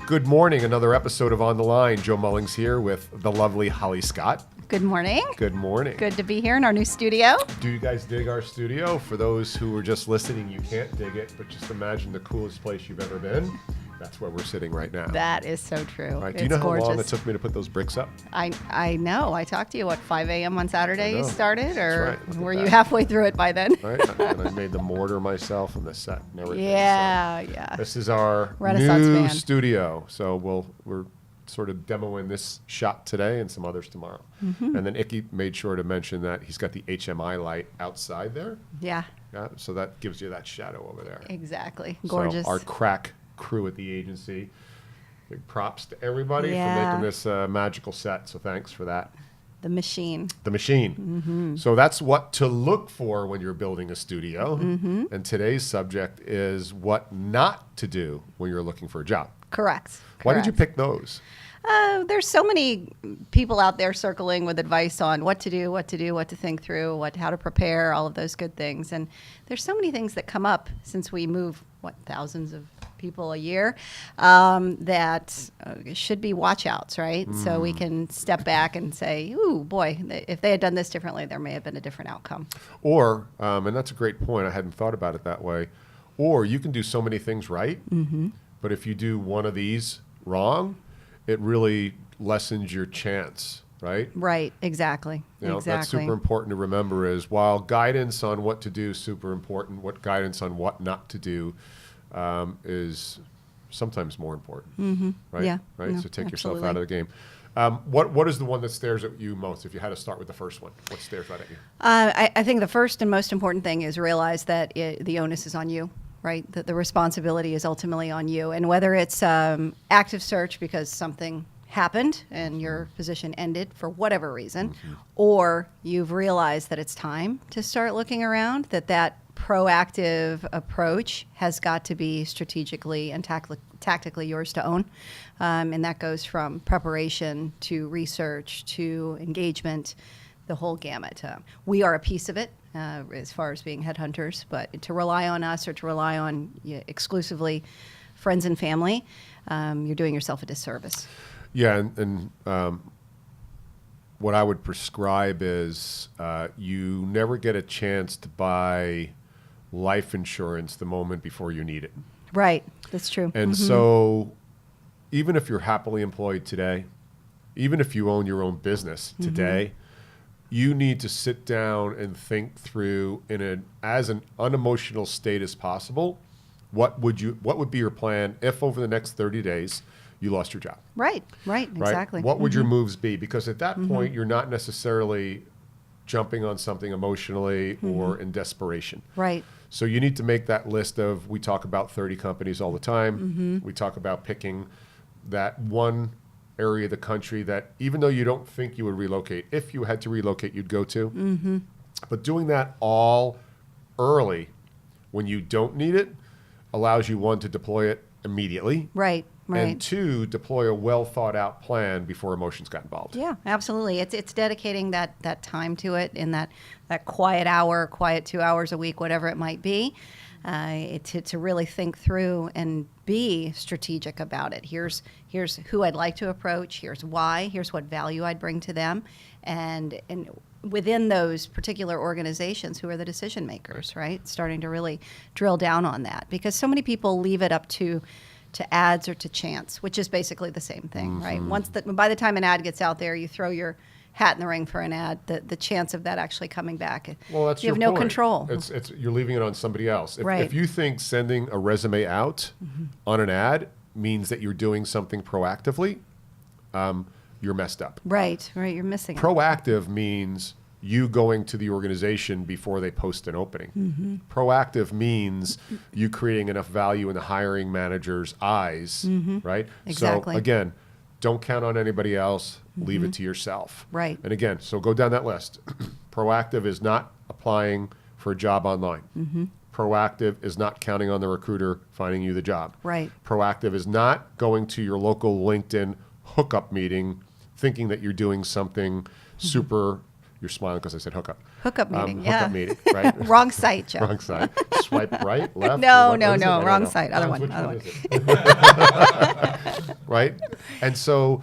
Good morning. Another episode of On the Line. Joe Mullings here with the lovely Holly Scott. Good morning. Good morning. Good to be here in our new studio. Do you guys dig our studio? For those who are just listening, you can't dig it, but just imagine the coolest place you've ever been. That's where we're sitting right now. That is so true. Right. Do you know how long it took me to put those bricks up? I know. I talked to you, 5 a.m. on Saturday you started? Or right. were you halfway through it by then? Right. And I made the mortar myself and the set and everything. Yeah, so yeah. This is our Renaissance new man. studio. So we're sort of demoing this shot today and some others tomorrow. Mm-hmm. And then Icky made sure to mention that he's got the HMI light outside there. Yeah. Yeah, so that gives you that shadow over there. Exactly. Gorgeous. So our crack crew at the agency, big props to everybody for Yeah. making this magical set. So thanks for that. The machine. The machine. Mm-hmm. So that's what to look for when you're building a studio. Mm-hmm. And today's subject is what not to do when you're looking for a job. Correct. Why did you pick those? There's so many people out there circling with advice on what to do, what to think through, how to prepare, all of those good things. And there's so many things that come up since we move, thousands of people a year, that should be watch outs, right? So we can step back and say, ooh, boy, if they had done this differently, there may have been a different outcome. Or, and that's a great point, I hadn't thought about it that way, or you can do so many things right, but if you do one of these wrong, it really lessens your chance, right? Right, exactly. That's super important to remember is while guidance on what to do is super important, what guidance on what not to do is sometimes more important, right? Yeah. Right. No, So take yourself absolutely. out of the game. What is the one that stares at you most? If you had to start with the first one, what stares right at you? I think the first and most important thing is realize that the onus is on you. Right, that the responsibility is ultimately on you, and whether it's active search because something happened and your position ended for whatever reason, or you've realized that it's time to start looking around, that proactive approach has got to be strategically and tactically yours to own, and that goes from preparation to research to engagement, the whole gamut. We are a piece of it. As far as being headhunters, but to rely on us or to rely on exclusively friends and family, you're doing yourself a disservice. Yeah, and what I would prescribe is you never get a chance to buy life insurance the moment before you need it. Right, that's true. And so even if you're happily employed today, even if you own your own business today, you need to sit down and think through as an unemotional state as possible. What would be your plan if over the next 30 days you lost your job? Right, exactly. What would your moves be? Because at that point, you're not necessarily jumping on something emotionally or in desperation. Right. So you need to make that list of, we talk about 30 companies all the time. We talk about picking that one area of the country that even though you don't think you would relocate, if you had to relocate, you'd go to. But doing that all early when you don't need it allows you, one, to deploy it immediately. Right. And two, deploy a well thought out plan before emotions got involved. Yeah, absolutely. It's dedicating that time to it in that quiet hour, quiet 2 hours a week, whatever it might be, to really think through and be strategic about it. Here's who I'd like to approach. Here's why. Here's what value I'd bring to them, and within those particular organizations, who are the decision makers, right? Starting to really drill down on that, because so many people leave it up to ads or to chance, which is basically the same thing, right? By the time an ad gets out there, you throw your hat in the ring for an ad, the chance of that actually coming back, well, that's you have your no point. control. It's you're leaving it on somebody else. Right. If you think sending a resume out on an ad means that you're doing something proactively, you're messed up. Right, you're missing it. Proactive means you going to the organization before they post an opening. Proactive means you creating enough value in the hiring manager's eyes, right? Exactly. So again, don't count on anybody else. Leave it to yourself. Right. And again, so go down that list. Proactive is not applying for a job online. Proactive is not counting on the recruiter finding you the job. Right. Proactive is not going to your local LinkedIn hookup meeting thinking that you're doing something super You're smiling because I said hookup. Hookup meeting, Hookup meeting, right? Wrong site, Joe. Wrong side. Swipe right, left. No, what no, is it? I no, don't wrong know. site. Other Hans, one, which other one one. is it? Right? And so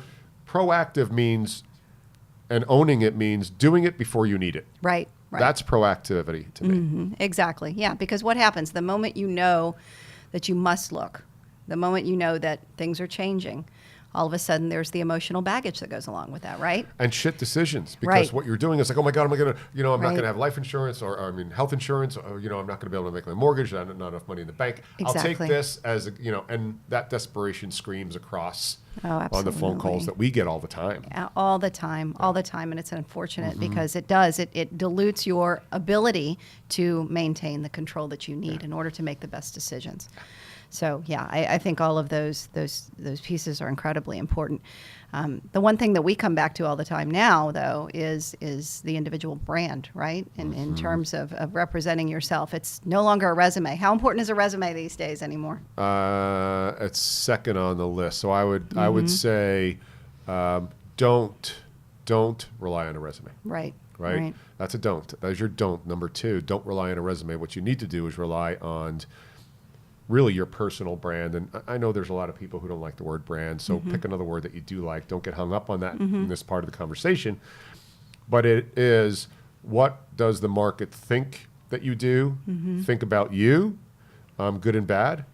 proactive means, and owning it means doing it before you need it. Right, right. That's proactivity to me. Exactly. Yeah, because what happens the moment you know that you must look, the moment you know that things are changing, all of a sudden there's the emotional baggage that goes along with that, right? And shit decisions, because Right. what you're doing is like, oh my God, am I going to, I'm not Right. going to have life insurance or I mean, health insurance, or, I'm not going to be able to make my mortgage. I have not enough money in the bank. I'll take Exactly. this as, and that desperation screams across Oh, on the phone calls absolutely. that we get all the time. All the time, and it's unfortunate because it dilutes your ability to maintain the control that you need in order to make the best decisions. So yeah, I think all of those pieces are incredibly important. The one thing that we come back to all the time now, though, is the individual brand, right? In terms of representing yourself, it's no longer a resume. How important is a resume these days anymore? It's second on the list. So I would say, don't rely on a resume. Right. Right? That's a don't. That's your don't. Number 2, don't rely on a resume. What you need to do is rely on really your personal brand. And I know there's a lot of people who don't like the word brand, so pick another word that you do like. Don't get hung up on that in this part of the conversation. But it is, what does the market think that you do? Think about you, good and bad.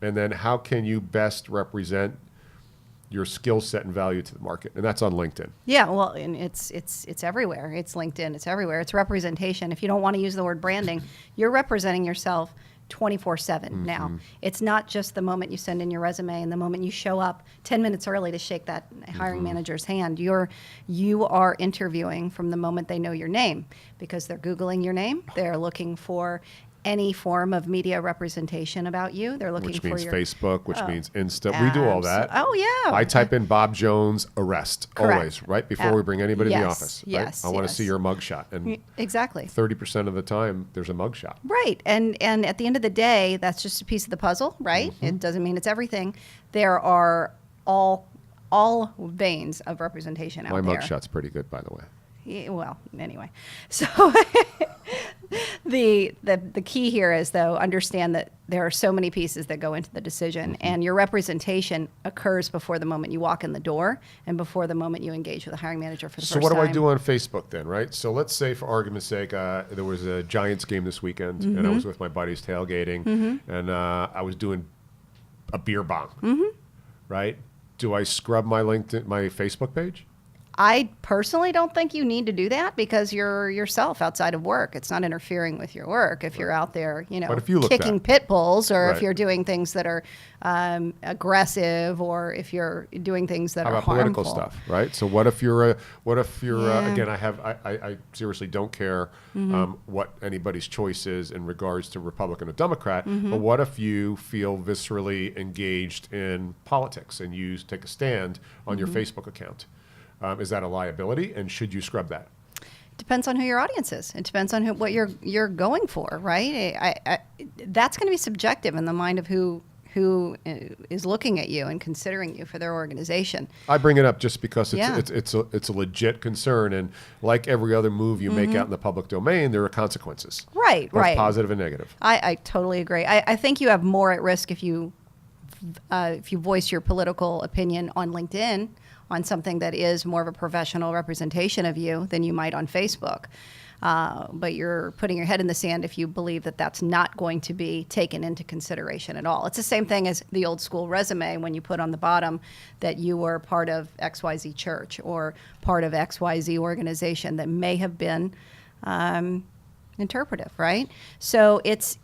And then how can you best represent your skill set and value to the market? And that's on LinkedIn. Yeah, well, and it's everywhere. It's LinkedIn. It's everywhere. It's representation. If you don't want to use the word branding, you're representing yourself 24/7 now. It's not just the moment you send in your resume and the moment you show up 10 minutes early to shake that hiring manager's hand. You are interviewing from the moment they know your name, because they're Googling your name. They're looking for any form of media representation about you. They're looking Which for means your Facebook, which means Insta. We do all that. Oh, yeah. I type in Bob Jones arrest Correct. always, right before we bring anybody in the Yes, office. Right? yes, I want to yes. see your mugshot. And Exactly. 30% of the time, there's a mugshot. Right. And at the end of the day, that's just a piece of the puzzle, right? It doesn't mean it's everything. There are all veins of representation out My there. mugshot's pretty good, by the way. Yeah, well, anyway. So the key here is, though, understand that there are so many pieces that go into the decision, and your representation occurs before the moment you walk in the door and before the moment you engage with a hiring manager for the So first what time. do I do on Facebook then, right? So let's say, for argument's sake, there was a Giants game this weekend, and I was with my buddies tailgating, and I was doing a beer bong, right? Do I scrub my LinkedIn, my Facebook page? I personally don't think you need to do that, because you're yourself outside of work. It's not interfering with your work if you're out there, But if you look kicking bad. pit bulls, or Right. if you're doing things that are aggressive, or if you're doing things that How are about harmful. political stuff, right? So what if you're Yeah. again, I seriously don't care what anybody's choice is in regards to Republican or Democrat, but what if you feel viscerally engaged in politics and you take a stand on your Facebook account? Is that a liability, and should you scrub that? Depends on who your audience is. It depends on what you're going for, right? That's going to be subjective in the mind of who is looking at you and considering you for their organization. I bring it up just because Yeah. it's a legit concern, and like every other move you make out in the public domain, there are consequences, Right, both right. positive and negative. I totally agree. I think you have more at risk if you voice your political opinion on LinkedIn on something that is more of a professional representation of you than you might on Facebook. But you're putting your head in the sand if you believe that that's not going to be taken into consideration at all. It's the same thing as the old school resume when you put on the bottom that you were part of XYZ church or part of XYZ organization that may have been interpretive, right? So it's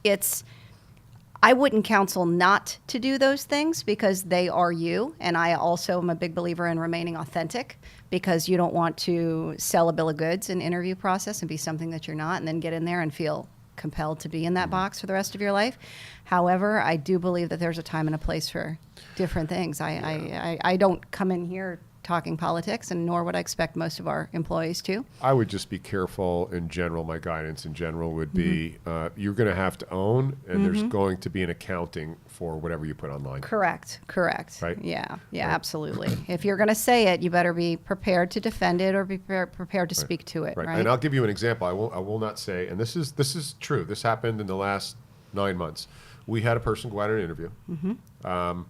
I wouldn't counsel not to do those things, because they are you. And I also am a big believer in remaining authentic, because you don't want to sell a bill of goods in interview process and be something that you're not, and then get in there and feel compelled to be in that box for the rest of your life. However, I do believe that there's a time and a place for different things. I don't come in here talking politics, and nor would I expect most of our employees to. I would just be careful in general. My guidance in general would be you're going to have to own, and there's going to be an accounting for whatever you put online. Correct. Right? Yeah, Right. absolutely. If you're going to say it, you better be prepared to defend it or be prepared to speak to it, right? And I'll give you an example. I will not say, and this is true. This happened in the last 9 months. We had a person go out on an interview.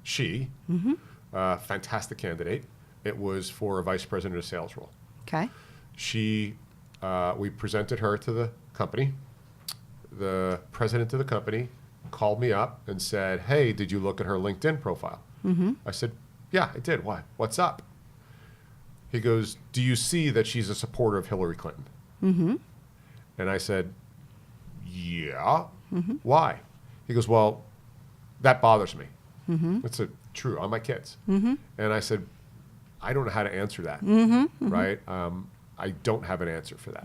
She, fantastic candidate. It was for a vice president of sales role. Okay. We presented her to the company. The president of the company called me up and said, "Hey, did you look at her LinkedIn profile?" I said, "Yeah, I did. Why? What's up?" He goes, "Do you see that she's a supporter of Hillary Clinton?" And I said, "Yeah." Why? He goes, "Well, that bothers me." It's true on my kids. And I said, "I don't know how to answer that." Right? I don't have an answer for that.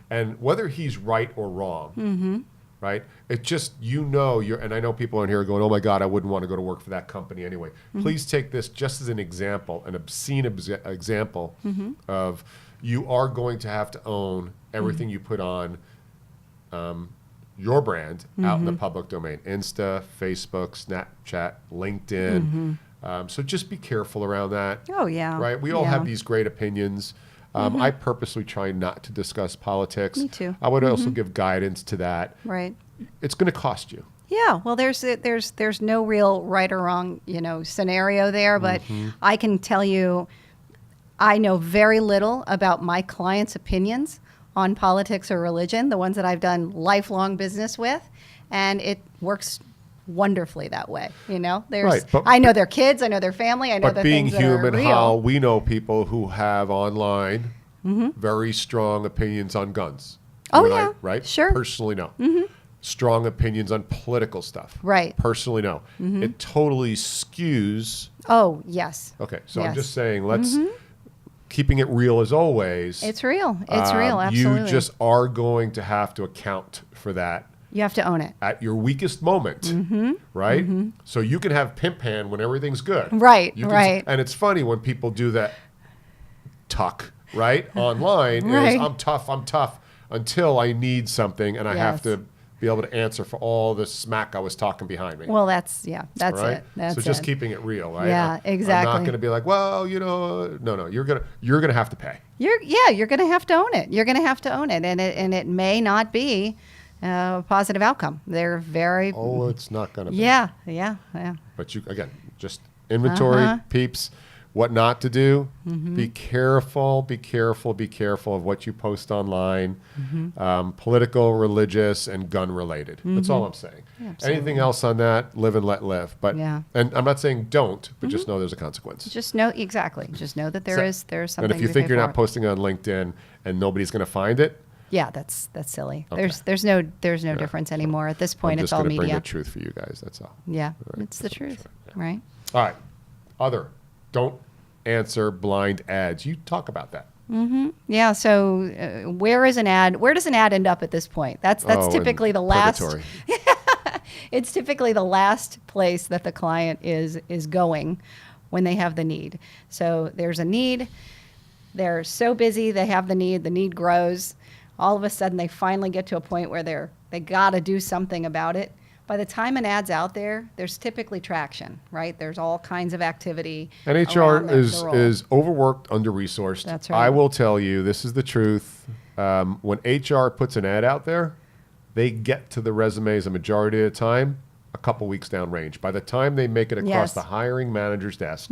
And whether he's right or wrong, right? It just, and I know people in here are going, "Oh my God, I wouldn't want to go to work for that company anyway." Please take this just as an example, an obscene example of you are going to have to own everything you put on your brand out in the public domain. Insta, Facebook, Snapchat, LinkedIn. So just be careful around that. Oh, yeah. Right? We all have these great opinions. I purposely try not to discuss politics. Me too. I would also give guidance to that. Right. It's going to cost you. Yeah, well, there's no real right or wrong, scenario there, but I can tell you, I know very little about my clients' opinions on politics or religion, the ones that I've done lifelong business with, and it works wonderfully that way. Right, I know their kids, I know their family, I know the being things that are human, real. how we know people who have online very strong opinions on guns. Oh, You and yeah. I, right? Sure. Personally, no. Strong opinions on political stuff. Right. Personally, no. It totally skews. Oh, yes. Okay, so Yes. I'm just saying, let's keeping it real as always. It's real. It's real, absolutely. You just are going to have to account for that You have to own it. at your weakest moment, right? So you can have pimp hand when everything's good. Right, You can, right. And it's funny when people do that tuck, right? Online Right. is I'm tough until I need something and I have Yes. to be able to answer for all the smack I was talking behind me. Well, that's right? it. That's so just it. keeping it real, right? Yeah, I'm exactly. not going to be like, well, no, you're gonna have to pay. You're going to have to own it. You're going to have to own it, and it may not be a positive outcome. They're very Oh, it's not going to be. yeah. But just inventory, peeps, what not to do. Be careful of what you post online, political, religious, and gun related. That's all I'm saying. Yeah, absolutely. Anything else on that, live and let live. But Yeah. and I'm not saying don't, but just know there's a consequence. Just know Just know that there's something. And if you to think pay you're for not it. posting on LinkedIn and nobody's going to find it, Yeah, that's silly. Okay. There's no difference anymore at this point. I'm It's just all going to bring media. the truth for you guys. That's all. Yeah, Right. it's the truth, right? All right. Don't answer blind ads. You talk about that. Yeah. So where does an ad end up at this point? That's Oh, typically in the last. purgatory. It's typically the last place that the client is going when they have the need. So there's a need. They're so busy, they have the need grows. All of a sudden, they finally get to a point where they got to do something about it. By the time an ad's out there, there's typically traction, right? There's all kinds of activity. And HR around the role. is overworked, under-resourced. That's I right. will tell you, this is the truth. When HR puts an ad out there, they get to the resumes a majority of the time a couple weeks downrange. By the time they make it across Yes. the hiring manager's desk,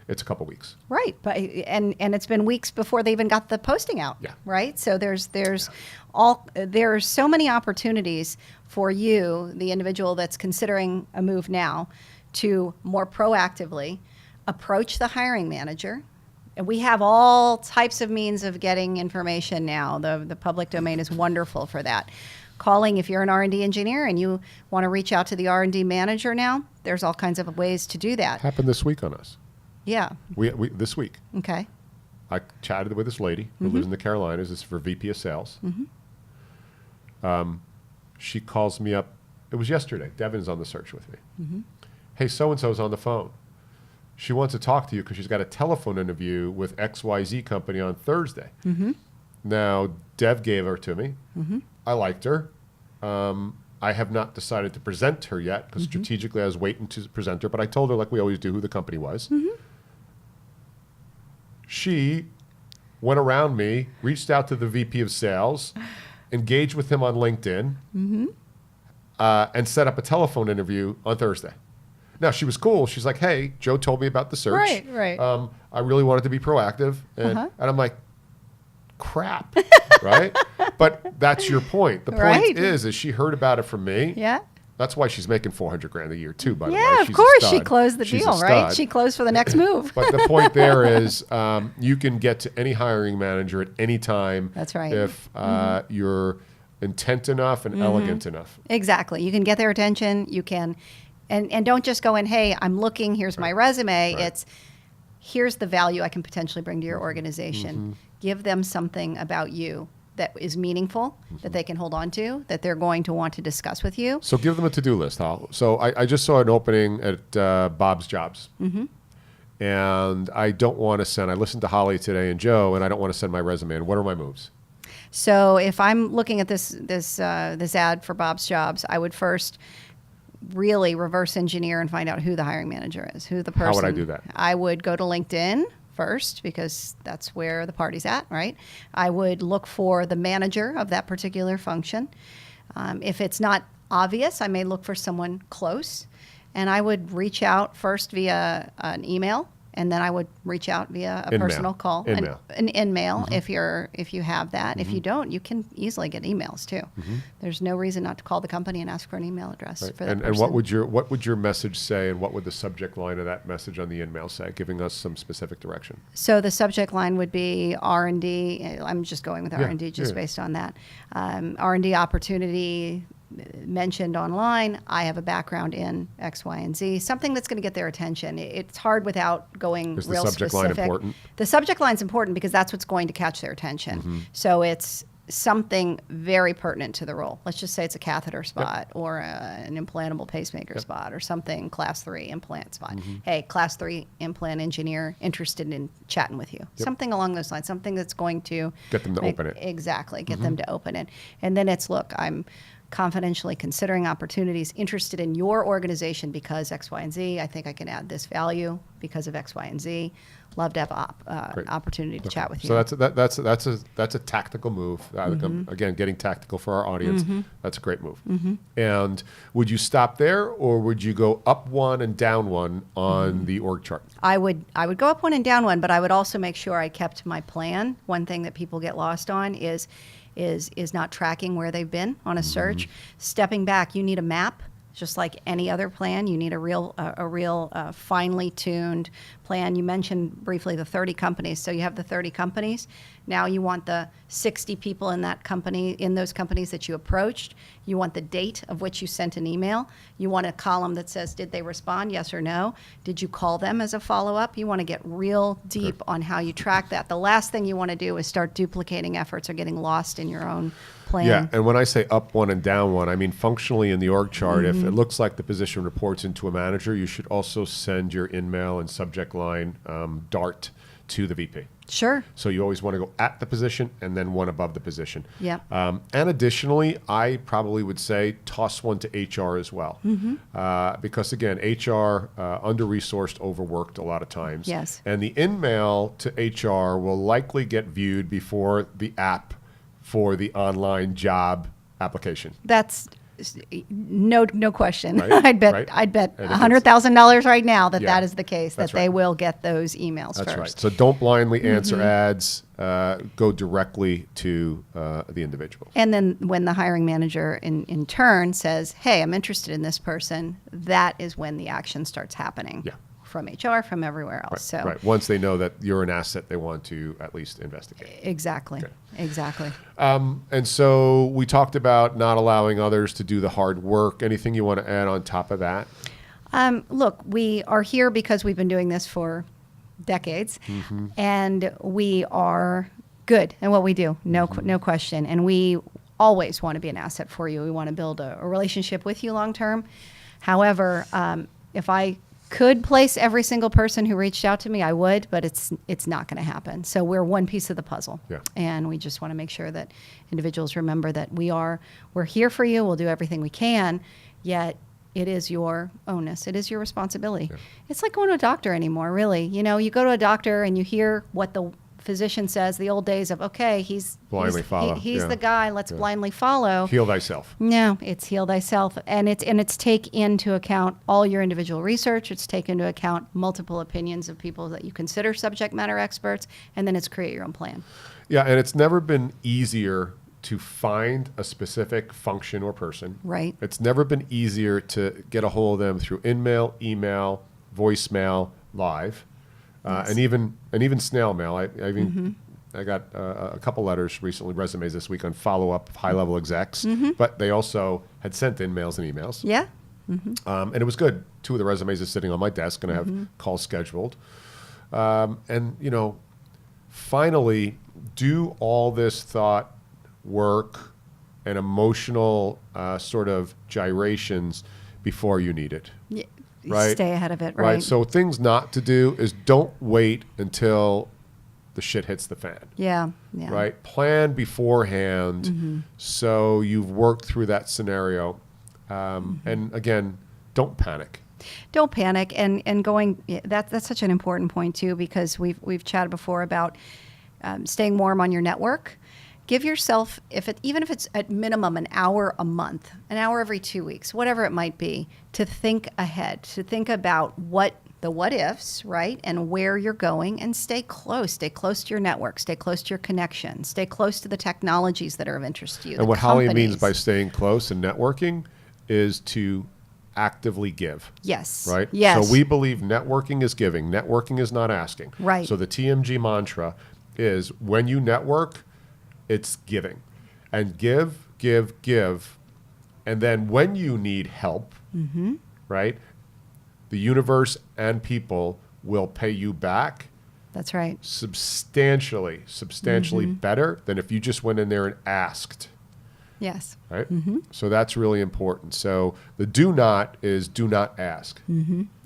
it's a couple weeks. Right, but and it's been weeks before they even got the posting out. Yeah. Right. So there's so many opportunities for you, the individual that's considering a move now, to more proactively approach the hiring manager. And we have all types of means of getting information now. The public domain is wonderful for that. Calling, if you're an R&D engineer and you want to reach out to the R&D manager now, there's all kinds of ways to do that. Happened this week on us. Yeah. We this week. Okay. I chatted with this lady who lives in the Carolinas. This is for VP of Sales. She calls me up. It was yesterday. Devin's on the search with me. Hey, so-and-so's on the phone. She wants to talk to you because she's got a telephone interview with XYZ company on Thursday. Now, Dev gave her to me. I liked her. I have not decided to present her yet because strategically I was waiting to present her, but I told her, like we always do, who the company was. She went around me, reached out to the VP of sales, engaged with him on LinkedIn, and set up a telephone interview on Thursday. Now, she was cool. She's like, hey, Joe told me about the search. Right. I really wanted to be proactive. And I'm like, crap, right? But that's your point. The point is she heard about it from me. Yeah. That's why she's making $400,000 a year too, by the way. Yeah, of course. She closed the deal, right? She closed for the next move. But the point there is you can get to any hiring manager at any time. That's right. If you're intent enough and elegant enough. Exactly. You can get their attention. You can, and don't just go in, hey, I'm looking, here's my resume. It's, here's the value I can potentially bring to your organization. Give them something about you that is meaningful, that they can hold on to, that they're going to want to discuss with you. So give them a to-do list, Hal. So I just saw an opening at Bob's Jobs. And I don't want to send, I listened to Holly today and Joe, and I don't want to send my resume in. What are my moves? So if I'm looking at this ad for Bob's Jobs, I would first really reverse engineer and find out who the hiring manager is, who the person. How would I do that? I would go to LinkedIn first because that's where the party's at, right? I would look for the manager of that particular function. If it's not obvious, I may look for someone close, and I would reach out first via an email, and then I would reach out via a personal call, an in-mail if you have that. If you don't, you can easily get emails too. There's no reason not to call the company and ask for an email address for that person. And what would your message say, and what would the subject line of that message on the in-mail say, giving us some specific direction? So the subject line would be R&D. I'm just going with R&D based on that. R&D opportunity mentioned online. I have a background in X, Y, and Z. Something that's going to get their attention. It's hard without going real specific. Is the subject line important? The subject line's important because that's what's going to catch their attention. So it's something very pertinent to the role. Let's just say it's a catheter spot or an implantable pacemaker spot or something class 3 implant spot. Hey, class 3 implant engineer interested in chatting with you. Something along those lines. Something that's going to get them to open it. Exactly. Get them to open it. And then it's, look, I'm confidentially considering opportunities, interested in your organization because X, Y, and Z. I think I can add this value because of X, Y, and Z. Love to have opportunity to chat with you. So that's a tactical move. Again, getting tactical for our audience. That's a great move. And would you stop there, or would you go up one and down one on the org chart? I would go up one and down one, but I would also make sure I kept my plan. One thing that people get lost on is not tracking where they've been on a search. Stepping back, you need a map. Just like any other plan, you need a real finely tuned plan. You mentioned briefly the 30 companies. So you have the 30 companies. Now you want the 60 people in that company, in those companies that you approached. You want the date of which you sent an email. You want a column that says, did they respond, yes or no? Did you call them as a follow-up? You want to get real deep on how you track that. The last thing you want to do is start duplicating efforts or getting lost in your own plan. Yeah, and when I say up one and down one, I mean functionally in the org chart, if it looks like the position reports into a manager, you should also send your in-mail and subject line dart to the VP. Sure. So you always want to go at the position and then one above the position. Yeah. And additionally, I probably would say toss one to HR as well. Because again, HR under-resourced, overworked a lot of times. Yes. And the in-mail to HR will likely get viewed before the app for the online job application. That's no question. Right? I'd bet Right? $100,000 right now that is the case, that That's they right. will get those emails That's first. right. So don't blindly answer ads. Go directly to the individual. And then when the hiring manager in turn says, hey, I'm interested in this person, that is when the action starts happening. Yeah. From HR, from everywhere else. Right. Once they know that you're an asset, they want to at least investigate. Exactly. Okay. Exactly. And so we talked about not allowing others to do the hard work. Anything you want to add on top of that? Look, we are here because we've been doing this for decades, and we are good at what we do, no question. And we always want to be an asset for you. We want to build a relationship with you long term. However, if I could place every single person who reached out to me, I would, but it's not going to happen. So we're one piece of the puzzle. Yeah. And we just want to make sure that individuals remember that we're here for you. We'll do everything we can, yet it is your onus. It is your responsibility. Yeah. It's like going to a doctor anymore, really. You know, you go to a doctor and you hear what the physician says, the old days of, okay, he's follow. He's Yeah. the guy, let's blindly follow. Heal thyself. No, it's heal thyself, and it's take into account all your individual research. It's take into account multiple opinions of people that you consider subject matter experts, and then it's create your own plan. Yeah, and it's never been easier to find a specific function or person. Right. It's never been easier to get a hold of them through email, voicemail, live, Yes. and even snail mail. I got a couple letters recently, resumes this week on follow-up of high-level execs, but they also had sent in mails and emails. Yeah. And it was good. 2 of the resumes are sitting on my desk, and I have calls scheduled. And, you know, finally, do all this thought work and emotional sort of gyrations before you need it. Yeah. Right? Stay ahead of it, right? So things not to do is don't wait until the shit hits the fan. Yeah. Yeah. Right? Plan beforehand so you've worked through that scenario. And again, don't panic. Don't panic, and going. That's such an important point too, because we've chatted before about staying warm on your network. Give yourself, even if it's at minimum an hour a month, an hour every 2 weeks, whatever it might be, to think ahead, to think about what ifs, right, and where you're going, and stay close to your network, stay close to your connections, stay close to the technologies that are of interest to you. And what Holly means by staying close and networking is to actively give. Yes. Right? Yes. So we believe networking is giving. Networking is not asking. Right. So the TMG mantra is when you network, it's giving. And give. And then when you need help, right, the universe and people will pay you back That's right. substantially better than if you just went in there and asked. Yes. Right? So that's really important. So the do not is do not ask.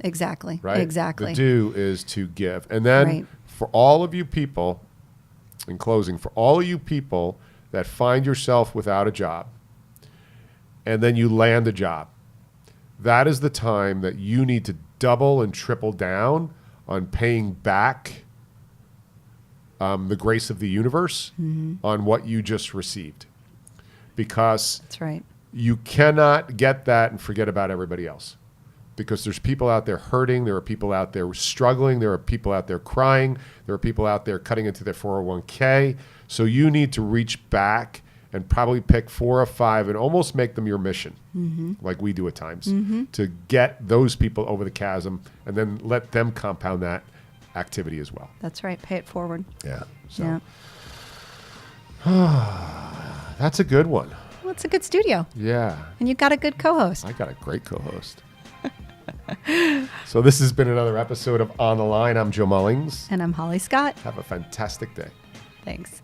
Exactly. Right? Exactly. The do is to give. And then Right. for all of you people, in closing, for all of you people that find yourself without a job and then you land a job, that is the time that you need to double and triple down on paying back the grace of the universe on what you just received. Because That's right. you cannot get that and forget about everybody else. Because there's people out there hurting, there are people out there struggling, there are people out there crying, there are people out there cutting into their 401k. So you need to reach back and probably pick 4 or 5 and almost make them your mission, like we do at times, to get those people over the chasm and then let them compound that activity as well. That's right. Pay it forward. Yeah. So Yeah. that's a good one. Well, it's a good studio. Yeah. And you got a good co-host. I got a great co-host. So this has been another episode of On the Line. I'm Joe Mullings. And I'm Holly Scott. Have a fantastic day. Thanks.